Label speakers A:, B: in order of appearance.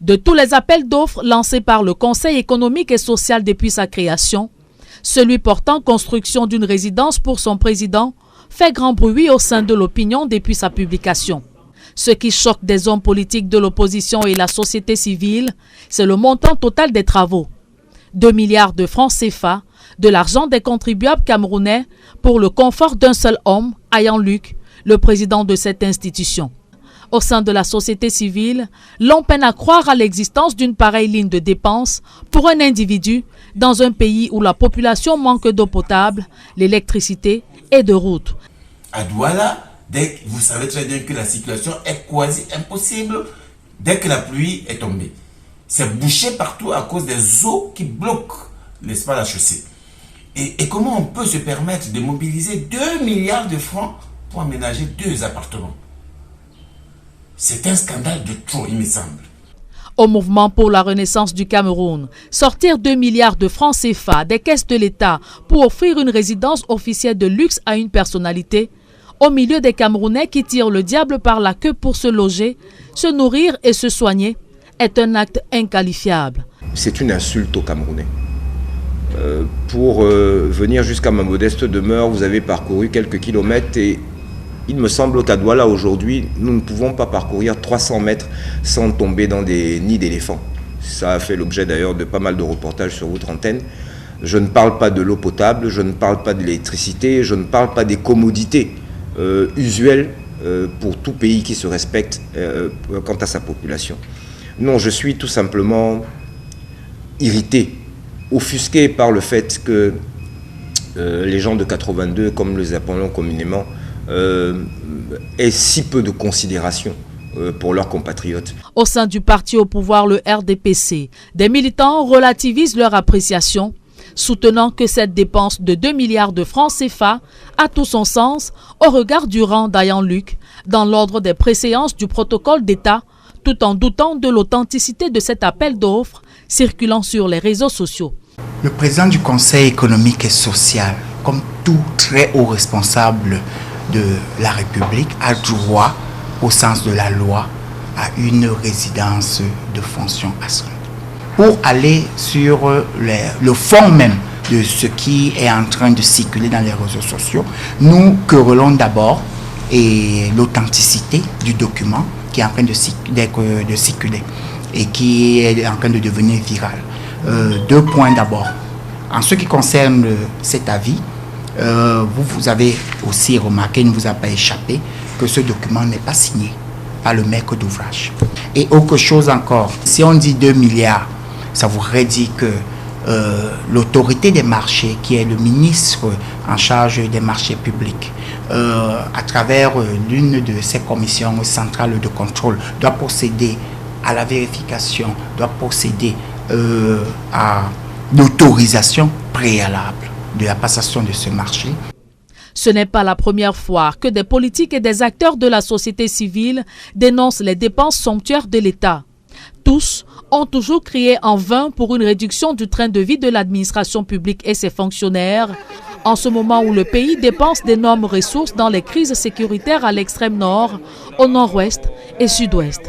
A: De tous les appels d'offres lancés par le Conseil économique et social depuis sa création, celui portant construction d'une résidence pour son président fait grand bruit au sein de l'opinion depuis sa publication. Ce qui choque des hommes politiques de l'opposition et la société civile, c'est le montant total des travaux. 2 milliards de francs CFA, de l'argent des contribuables camerounais pour le confort d'un seul homme, Ayan Luc, le président de cette institution. Au sein de la société civile, l'on peine à croire à l'existence d'une pareille ligne de dépenses pour un individu dans un pays où la population manque d'eau potable, d'électricité et de routes.
B: À Douala, vous savez très bien que la circulation est quasi impossible dès que la pluie est tombée. C'est bouché partout à cause des eaux qui bloquent, n'est-ce pas, la chaussée. Et comment on peut se permettre de mobiliser 2 milliards de francs pour aménager 2 appartements? C'est un scandale de trop, il me semble.
A: Au mouvement pour la renaissance du Cameroun, sortir 2 milliards de francs CFA des caisses de l'État pour offrir une résidence officielle de luxe à une personnalité, au milieu des Camerounais qui tirent le diable par la queue pour se loger, se nourrir et se soigner, est un acte inqualifiable.
C: C'est une insulte aux Camerounais. Pour venir jusqu'à ma modeste demeure, vous avez parcouru quelques kilomètres et il me semble qu'à Douala aujourd'hui, nous ne pouvons pas parcourir 300 mètres sans tomber dans des nids d'éléphants. Ça a fait l'objet d'ailleurs de pas mal de reportages sur votre antenne. Je ne parle pas de l'eau potable, je ne parle pas de l'électricité, je ne parle pas des commodités usuelles pour tout pays qui se respecte quant à sa population. Non, je suis tout simplement irrité, offusqué par le fait que les gens de 82, comme nous les appelons communément, aient si peu de considération pour leurs compatriotes.
A: Au sein du parti au pouvoir, le RDPC, des militants relativisent leur appréciation, soutenant que cette dépense de 2 milliards de francs CFA a tout son sens au regard du rang d'Ayan Luc dans l'ordre des préséances du protocole d'État, tout en doutant de l'authenticité de cet appel d'offres circulant sur les réseaux sociaux.
D: Le président du Conseil économique et social, comme tout très haut responsable de la République, a droit, au sens de la loi, à une résidence de fonction astreinte. Pour aller sur le fond même de ce qui est en train de circuler dans les réseaux sociaux, nous querellons d'abord l'authenticité du document qui est en train de circuler et qui est en train de devenir viral. 2 points d'abord. En ce qui concerne cet avis, vous avez aussi remarqué, il ne vous a pas échappé, que ce document n'est pas signé par le maître d'ouvrage. Et autre chose encore, si on dit 2 milliards, ça voudrait dire que l'autorité des marchés, qui est le ministre en charge des marchés publics, à travers l'une de ses commissions centrales de contrôle, doit procéder à la vérification, doit procéder à l'autorisation préalable de la passation de ce marché.
A: Ce n'est pas la première fois que des politiques et des acteurs de la société civile dénoncent les dépenses somptuaires de l'État. Tous ont toujours crié en vain pour une réduction du train de vie de l'administration publique et ses fonctionnaires, en ce moment où le pays dépense d'énormes ressources dans les crises sécuritaires à l'extrême nord, au nord-ouest et sud-ouest.